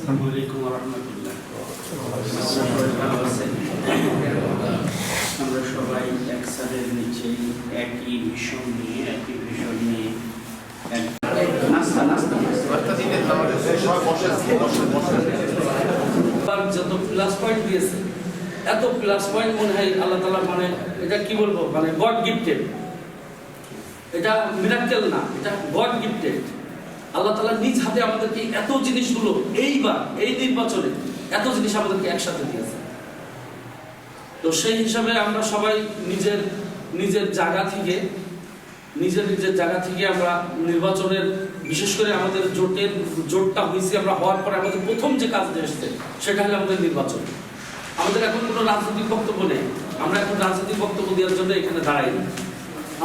আসসালামু আলাইকুম ওয়া রাহমাতুল্লাহ। আমরা সবাই এক ছাদের নিচে একই মিশন নিয়ে যত প্লাস পয়েন্ট দিয়েছে, এত প্লাস পয়েন্ট মনে হয় আল্লাহ তাআলা, মানে এটা কি বলবো, মানে গড গিফটেড। এটা মিরাকেল না, এটা গড গিফটেড। আল্লাহ তাআলা নিজ হাতে আমাদেরকে এত জিনিসগুলো এইবার এই নির্বাচনে এত জিনিস আমাদেরকে একসাথে দিয়েছে। তো সেই হিসাবে আমরা সবাই নিজের নিজের জায়গা থেকে আমরা নির্বাচনের, বিশেষ করে আমাদের জোটটা হয়েছে, আমরা হওয়ার পরে আমাদের প্রথম যে কাজটা এসেছে সেটা হলো আমাদের নির্বাচন। আমাদের এখন কোনো রাজনৈতিক বক্তব্য নেই, আমরা এখন রাজনৈতিক বক্তব্য দেওয়ার জন্য এখানে দাঁড়াইনি।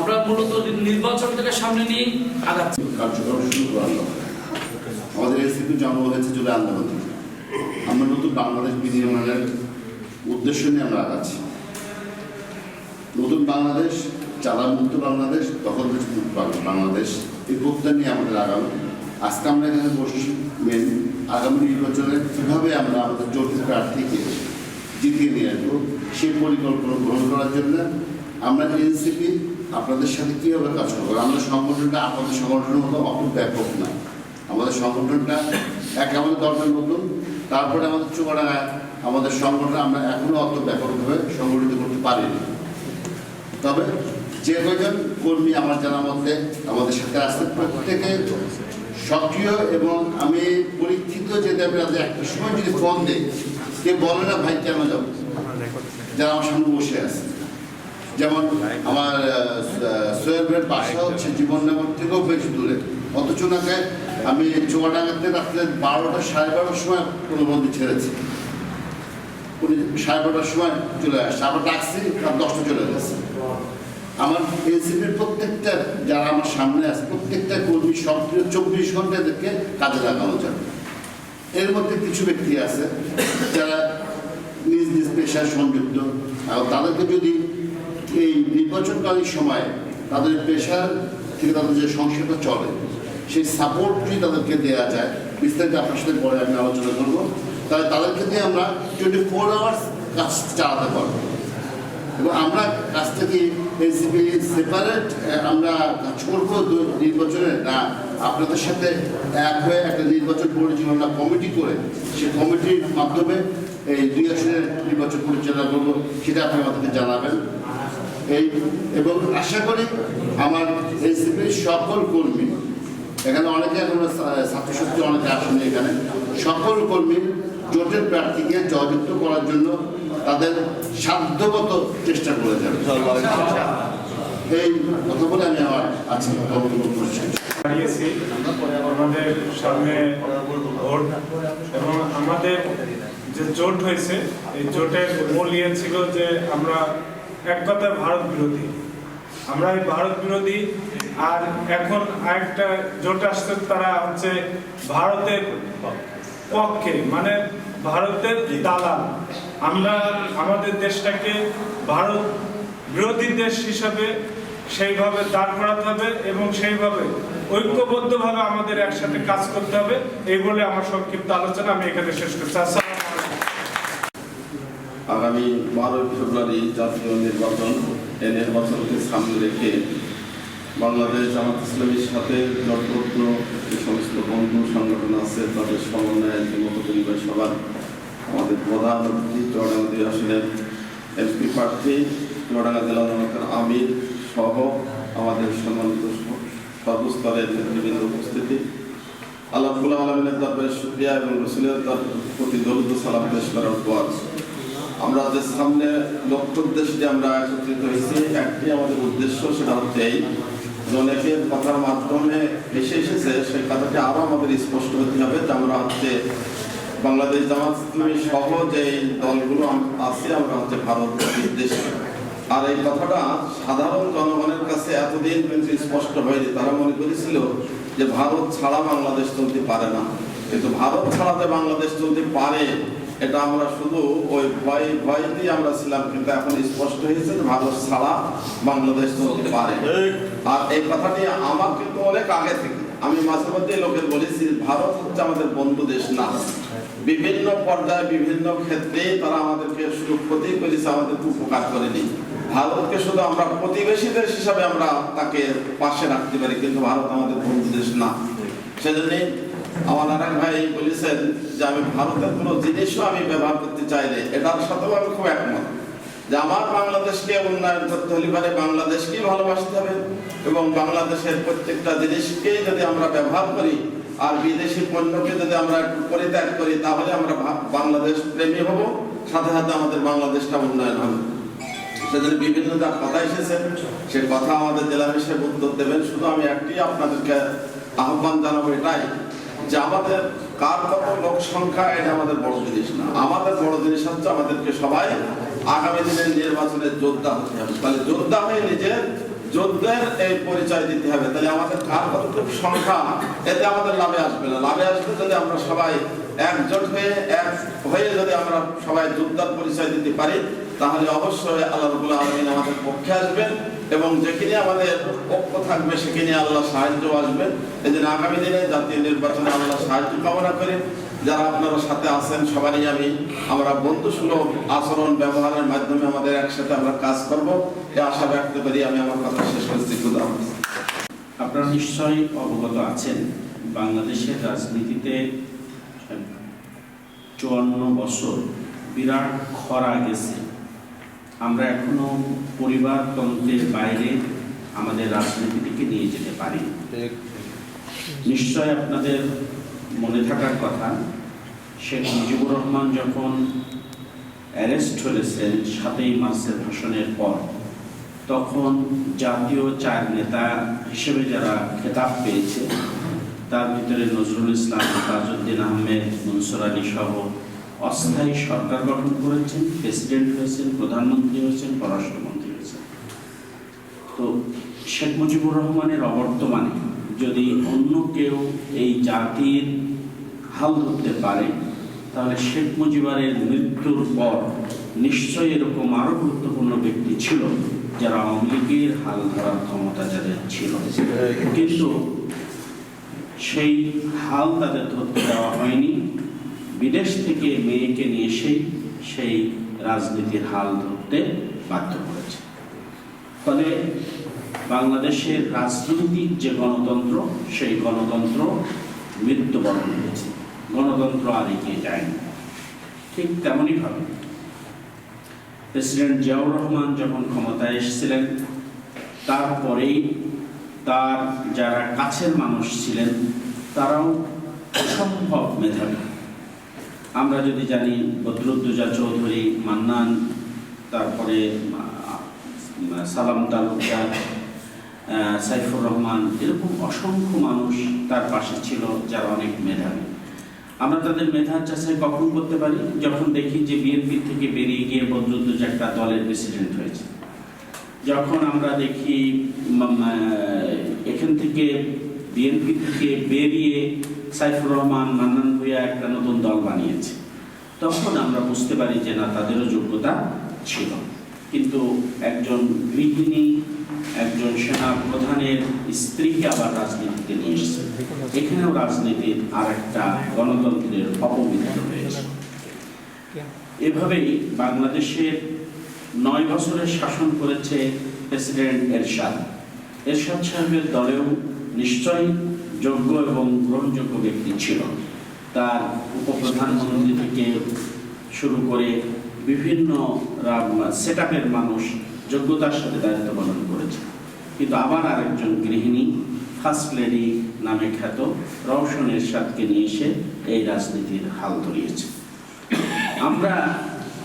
আমরা মূলত নির্বাচনটাকে সামনে নিয়ে আগাচ্ছি। কার্যক্রম শুরু করা আমাদের এনসিপি জন্ম হয়েছে জুলাই আন্দোলন। আমরা নতুন বাংলাদেশ বিনির্মাণের উদ্দেশ্য নিয়ে আমরা আগাচ্ছি। নতুন বাংলাদেশ, চাঁদামুক্ত বাংলাদেশ, দখলমুক্ত বাংলাদেশ, এই প্রত্যয় নিয়ে আমাদের আগামী। আজকে আমরা এখানে বসছি মেন আগামী নির্বাচনে কীভাবে আমরা আমাদের জোটের প্রার্থীকে জিতিয়ে নিয়ে আসবো সেই পরিকল্পনা গ্রহণ করার জন্য আমরা এনসিপি আপনাদের সাথে কীভাবে কাজ করবো। আমাদের সংগঠনটা আপনাদের সংগঠনের মতো অত ব্যাপক না। আমাদের সংগঠনটা আমাদের দরকার মতন, তারপরে আমাদের চুয়াডাঙ্গায় আমাদের সংগঠন আমরা এখনও অত ব্যাপকভাবে সংগঠিত করতে পারিনি। তবে যে কয়জন কর্মী আমার জানা মধ্যে আমাদের সাথে আসতে প্রত্যেকে সক্রিয়, এবং আমি পরীক্ষিত যে একটা সময় যদি ফোন দেয় কে বলে না ভাই কেন যাবো, যারা আমার সামনে বসে আছে। যেমন আমার সোহেবের বাসা হচ্ছে জীবননগর থেকেও বেশ দূরে, অথচ নাকি আমি চুয়াডাঙ্গাতে রাত্রে 12টা সাড়ে 12টার সময় কোনো বন্দি ছেড়েছি, উনি 12:30টার সময় চলে আসছে, আবার ডাকছি আর 10টা চলে গেছে। আমার এনসিপির প্রত্যেকটা যারা আমার সামনে আছে প্রত্যেকটা কর্মী সক্রিয় 24 ঘন্টা এদেরকে কাজে লাগানো যাবে। এর মধ্যে কিছু ব্যক্তি আছে যারা নিজ নিজ পেশায় সংযুক্ত, আর তাদেরকে যদি এই নির্বাচনকালীন সময়ে তাদের পেশার থেকে তাদের যে সংসারটা চলে সেই সাপোর্ট যদি তাদেরকে দেওয়া যায়, বিস্তারিত আপনার সাথে পরে আমি আলোচনা করবো, তাহলে তাদেরকে দিয়ে আমরা 24 আওয়ার্স কাজ চালাতে পারবো। এবং আমরা কাজ থেকে এনসিপি সেপারেট আমরা কাজ করবো নির্বাচনে না, আপনাদের সাথে এক হয়ে একটা নির্বাচন পরিচালনা কমিটি করে সেই কমিটির মাধ্যমে এই 2 আসনের নির্বাচন পরিচালনা করবো, সেটা আপনি আমাদেরকে জানাবেন। এবং আশা করি আমার এনসিপির সকল কর্মী, এখানে অনেকে এখন ছাত্রশক্তি অনেকে আসেনি, এখানে সকল কর্মী জোটের প্রার্থীকে জয়যুক্ত করার জন্য তাদের সাধ্যগত চেষ্টা করে যাবে। এই কথা বলে আমি আমার আজকে দাঁড়িয়েছি। আমাদের সামনে ভোট এবং আমাদের যে জোট হয়েছে এই জোটের মূল ইয়ে ছিল যে আমরা এক কথায় ভারত বিরোধী, আমরা এই ভারত বিরোধী। আর এখন আরেকটা জোট আসছে, তারা হচ্ছে ভারতের পক্ষে, মানে ভারতের দালাল। আমরা আমাদের দেশটাকে ভারত বিরোধী দেশ হিসাবে সেইভাবে দাঁড় করাতে হবে এবং সেইভাবে ঐক্যবদ্ধভাবে আমাদের একসাথে কাজ করতে হবে। এই বলে আমার সংক্ষিপ্ত আলোচনা আমি এখানে শেষ করছি। আগামী 12 ফেব্রুয়ারি জাতীয় নির্বাচন, এই নির্বাচনকে সামনে রেখে বাংলাদেশ জামাত ইসলামীর সাথে জোটবদ্ধ যে সমস্ত বন্ধু সংগঠন আছে তাদের সমন্বয়ে মতো পরিবার সবার আমাদের প্রধান অতিথি চুয়াডাঙ্গা 2 আসনের এমপি প্রার্থী, চুয়াডাঙ্গা জেলা জনতার আমির সহ আমাদের সম্মানিত সর্বস্তরের নেতৃবৃন্দ উপস্থিতি, আল্লাহ রাব্বুল আলামিনের দরবারে শুকরিয়া এবং রাসূলের প্রতি দরুদ ও সালাম পেশ করার পর আমরা যে সামনে লক্ষ্য উদ্দেশ্যে আমরা একত্রিত হয়েছি, একটি আমাদের উদ্দেশ্য, সেটা হচ্ছে এই অনেকের কথার মাধ্যমে এসে এসেছে সেই কথাটি আরও আমাদের স্পষ্ট হতে হবে যে আমরা হচ্ছে বাংলাদেশ জামাত ইসলামী সহ যে দলগুলো আছে আমরা হচ্ছে ভারত বিদ্বেষী। আর এই কথাটা সাধারণ জনগণের কাছে এতদিন কিন্তু স্পষ্ট হয়নি। তারা মনে করেছিল যে ভারত ছাড়া বাংলাদেশ চলতে পারে না, কিন্তু ভারত ছাড়া যে বাংলাদেশ চলতে পারে এটা আমরা শুধু ওই ভয় দিয়ে আমরা ছিলাম, কিন্তু এখন স্পষ্ট হয়েছে যে ভারত ছাড়া বাংলাদেশ চলতে পারে। আর এই কথাটি আমার কিন্তু অনেক আগে থেকে আমি মাঝে মধ্যে লোকের বলেছি ভারত হচ্ছে আমাদের বন্ধু দেশ না, বিভিন্ন পর্যায়ে বিভিন্ন ক্ষেত্রে তারা আমাদেরকে শুধু ক্ষতি করেছে, আমাদেরকে উপকার করেনি। ভারতকে শুধু আমরা প্রতিবেশী দেশ হিসাবে আমরা তাকে পাশে রাখতে পারি, কিন্তু ভারত আমাদের বন্ধু দেশ না। সেজন্য আমার আরেক ভাই বলেছেন যে আমি ভারতের কোনো জিনিসও আমি ব্যবহার করতে চাইলে এটার সাথেও আমি খুব একমত যে আমার বাংলাদেশকে উন্নয়ন করতে হলে পারে বাংলাদেশকেই ভালোবাসতে হবে, এবং বাংলাদেশের প্রত্যেকটা জিনিসকে যদি আমরা ব্যবহার করি আর বিদেশি পণ্যকে যদি আমরা একটু পরিত্যাগ করি, তাহলে আমরা বাংলাদেশ প্রেমী হব, সাথে সাথে আমাদের বাংলাদেশটা উন্নয়ন হবে। সেজন্য বিভিন্ন যা কথা এসেছে সে কথা আমাদের জেলা হিসেবে উত্তর দেবেন। শুধু আমি একটি আপনাদেরকে আহ্বান জানাবো এটাই যে আমাদের কার কত লোক সংখ্যা এটা আমাদের বড় জিনিস না। আমাদের বড় জিনিস হচ্ছে আমাদেরকে সবাই আগামী দিনের নির্বাচনে যোদ্ধা হতে হবে। তাহলে যোদ্ধা হয়ে নিজের যোদ্ধের এই পরিচয় দিতে হবে। তাহলে আমাদের কার কতটুকু সংখ্যা এতে আমাদের লাভে আসবে না। লাভে আসবে যদি আমরা সবাই একজোট হয়ে এক হয়ে যদি আমরা সবাই যোদ্ধার পরিচয় দিতে পারি, তাহলে অবশ্যই আল্লাহ রাব্বুল আলামিন আমাদের পক্ষে আসবেন, এবং যেখানে আমাদের পক্ষ থাকবে সেখানে আল্লাহ সাহায্য আসবে। এই জন্য আগামী দিনে জাতীয় নির্বাচনে আল্লাহ সাহায্য কামনা করে যারা আপনারা সাথে আছেন সবারই আমরা বন্ধুসুলভ আচরণ ব্যবহারের মাধ্যমে আমাদের একসাথে আমরা কাজ করব, এই আশা ব্যক্ত করি আমি আমার কথা শেষ করছি। খুদা হাফেজ। আপনারা নিশ্চয়ই অবগত আছেন বাংলাদেশের রাজনীতিতে 54 বছর বিরাট খরা গেছে। আমরা এখনো পরিবারতন্ত্রের বাইরে আমাদের রাজনীতিটিকে নিয়ে যেতে পারি। নিশ্চয় আপনাদের মনে থাকার কথা, শেখ মুজিবুর রহমান যখন অ্যারেস্ট হয়েছেন 7ই মার্চের ভাষণের পর, তখন জাতীয় 4 নেতা হিসেবে যারা খেতাব পেয়েছে তার ভিতরে নজরুল ইসলাম, তাজউদ্দিন আহমেদ, মনসুর আলী সহ অস্থায়ী সরকার গঠন করেছেন, প্রেসিডেন্ট হয়েছেন, প্রধানমন্ত্রী হয়েছেন, পররাষ্ট্রমন্ত্রী হয়েছেন। তো শেখ মুজিবুর রহমানের অবর্তমানে যদি অন্য কেউ এই জাতির হাল ধরতে পারে, তাহলে শেখ মুজিবের মৃত্যুর পর নিশ্চয়ই এরকম আরো গুরুত্বপূর্ণ ব্যক্তি ছিল যারা আওয়ামী লীগের হাল ধরার ক্ষমতা যাদের ছিল, কিন্তু সেই হাল তাদের ধরতে দেওয়া হয়নি। বিদেশ থেকে মেয়েকে নিয়ে সেই রাজনীতির হাল ধরতে বাধ্য করেছে। ফলে বাংলাদেশের রাজনৈতিক যে গণতন্ত্র, সেই গণতন্ত্র মৃত্যুবরণ করেছে, গণতন্ত্র আর এগিয়ে যায়নি। ঠিক তেমনই ভাবে প্রেসিডেন্ট জিয়াউর রহমান যখন ক্ষমতায় এসেছিলেন, তারপরেই তার যারা কাছের মানুষ ছিলেন তারাও অসম্ভব মেধাবী। আমরা যদি জানি বদরুদ্দোজা চৌধুরী, মান্নান, তারপরে সালাম তালুকদার, সাইফুর রহমান, এরকম অসংখ্য মানুষ তার পাশে ছিল যারা অনেক মেধাবী। আমরা তাদের মেধার যাচাই কখন করতে পারি? যখন দেখি যে বিএনপি থেকে বেরিয়ে গিয়ে বদরুদ্দোজা একটা দলের প্রেসিডেন্ট হয়েছে, যখন আমরা দেখি এখান থেকে বিএনপি থেকে বেরিয়ে সাইফুর রহমান, মান্নান ভূঁইয়া একটা নতুন দল বানিয়েছে, তখন আমরা বুঝতে পারি যে না, তাদেরও যোগ্যতা ছিল। কিন্তু একজন গৃহিণী, একজন সেনা প্রধানের স্ত্রীকে আবার রাজনীতিতে নিয়ে এসেছে, এখানেও রাজনীতির আর একটা গণতন্ত্রের অপবিত্র হয়েছে। এভাবেই বাংলাদেশের 9 বছরের শাসন করেছে প্রেসিডেন্ট এরশাদ সাহেবের দলেও নিশ্চয়ই যোগ্য এবং গ্রহণযোগ্য ব্যক্তি ছিল। তার উপপ্রধানমন্ত্রী থেকে শুরু করে বিভিন্ন সেটআপের মানুষ যোগ্যতার সাথে দায়িত্ব পালন করেছে। কিন্তু আবার আরেকজন গৃহিণী, ফার্স্ট লেডি নামে খ্যাত রওশন এরশাদকে নিয়ে এসে এই রাজনীতির হাল ধরিয়েছে। আমরা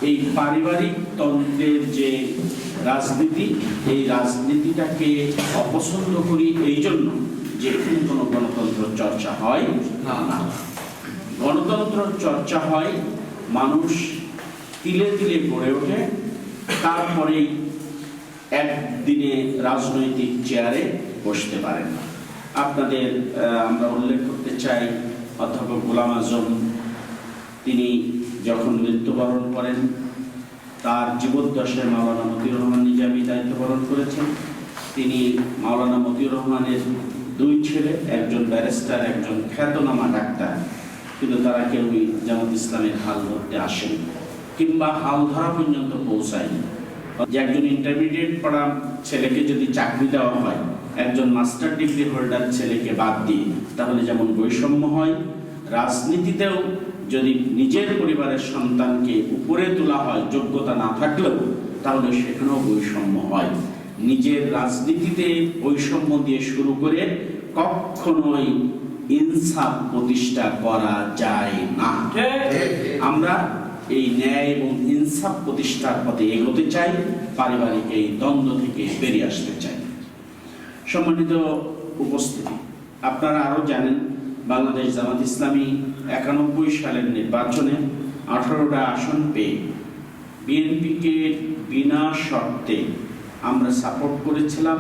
এই পারিবারিক তন্ত্রের যে রাজনীতি, এই রাজনীতিটাকে অপছন্দ করি এই জন্য যে এখানে কোনো গণতন্ত্র চর্চা হয় না। গণতন্ত্র চর্চা হয়, মানুষ তিলে তিলে গড়ে ওঠে, তারপরেই একদিনে রাজনৈতিক চেয়ারে বসতে পারে না। আপনাদের আমরা উল্লেখ করতে চাই অধ্যাপক গোলাম আজম, তিনি যখন মৃত্যুবরণ করেন, তার জীবদ্দশায় মাওলানা মতিউর রহমান নিজামী দায়িত্ব পালন করেছেন। তিনি মাওলানা মতিউর রহমানের 2 ছেলে, একজন ব্যারিস্টার, একজন খ্যাতনামা ডাক্তার, কিন্তু তারা কেউই জামাত ইসলামের হাল ধরতে আসেন কিংবা হাল ধরা পর্যন্ত পৌঁছায়নি। যে একজন ইন্টারমিডিয়েট পড়া ছেলেকে যদি চাকরি দেওয়া হয় একজন মাস্টার ডিগ্রি হোল্ডার ছেলেকে বাদ দিয়ে, তাহলে যেমন বৈষম্য হয়, রাজনীতিতেও যদি নিজের পরিবারের সন্তানকে উপরে তোলা হয় যোগ্যতা না থাকলেও, তাহলে সেখানেও বৈষম্য হয়। নিজের রাজনীতিতে বৈষম্য দিয়ে শুরু করে কখনোই ইনসাফ প্রতিষ্ঠা করা যায় না। আমরা এই ন্যায় এবং ইনসাফ প্রতিষ্ঠার পথে এগোতে চাই, পারিবারিক এই দ্বন্দ্ব থেকে বেরিয়ে আসতে চাই। সম্মানিত উপস্থিতি, আপনারা আরো জানেন বাংলাদেশ জামাত ইসলামী 91 সালের নির্বাচনে 18টা আসন পেয়ে বিএনপিকে বিনা শর্তে আমরা সাপোর্ট করেছিলাম,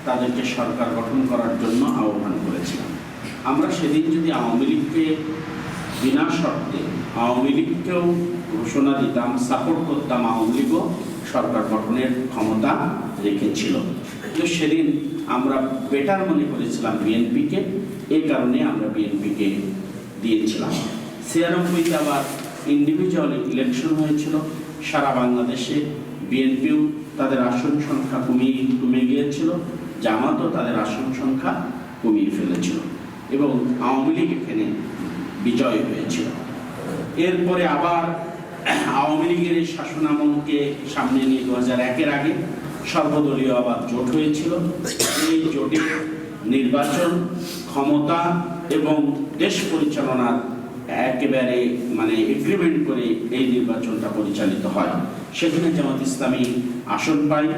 তাদেরকে সরকার গঠন করার জন্য আহ্বান করেছিলাম। আমরা সেদিন যদি আওয়ামী লীগকে বিনা শর্তে আওয়ামী লীগকেও ঘোষণা দিতাম, সাপোর্ট করতাম, আওয়ামী লীগও সরকার গঠনের ক্ষমতা রেখেছিল। তো সেদিন আমরা বেটার মনে করেছিলাম বিএনপিকে, এই কারণে আমরা বিএনপিকে দিয়েছিলাম। 96তে আবার ইন্ডিভিজুয়াল ইলেকশন হয়েছিল সারা বাংলাদেশে। বিএনপিও তাদের আসন সংখ্যা কমে গিয়েছিল, জামাতও তাদের আসন সংখ্যা কমিয়ে ফেলেছিল এবং আওয়ামী লীগ এখানে বিজয় হয়েছিল। এরপরে আবার আওয়ামী লীগের এই শাসনামলকে সামনে নিয়ে 2001-এর আগে সর্বদলীয় আবার জোট হয়েছিল। এই জোটে নির্বাচন, ক্ষমতা এবং দেশ পরিচালনার একেবারে এগ্রিমেন্ট করে এই নির্বাচনটা পরিচালিত হয়। সেখানে জামাত ইসলামী আসন পায়,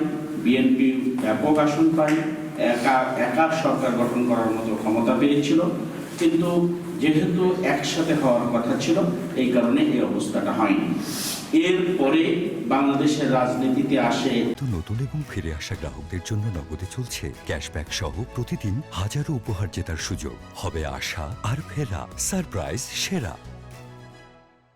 বিএনপি ব্যাপক আসন পায়, একা সরকার গঠন করার মতো ক্ষমতা পেয়েছিল। কিন্তু যেহেতু একসাথে হওয়ার কথা ছিল, এই কারণে এই অবস্থাটা হয়নি। এরপরে বাংলাদেশের রাজনীতিতে আসে নতুন এবং ফিরে আসা গ্রাহকদের জন্য নগদে চলছে ক্যাশব্যাক সহ প্রতিদিন হাজারো উপহার জেতার সুযোগ। হবে আশা আর ফেরা সারপ্রাইজ সেরা।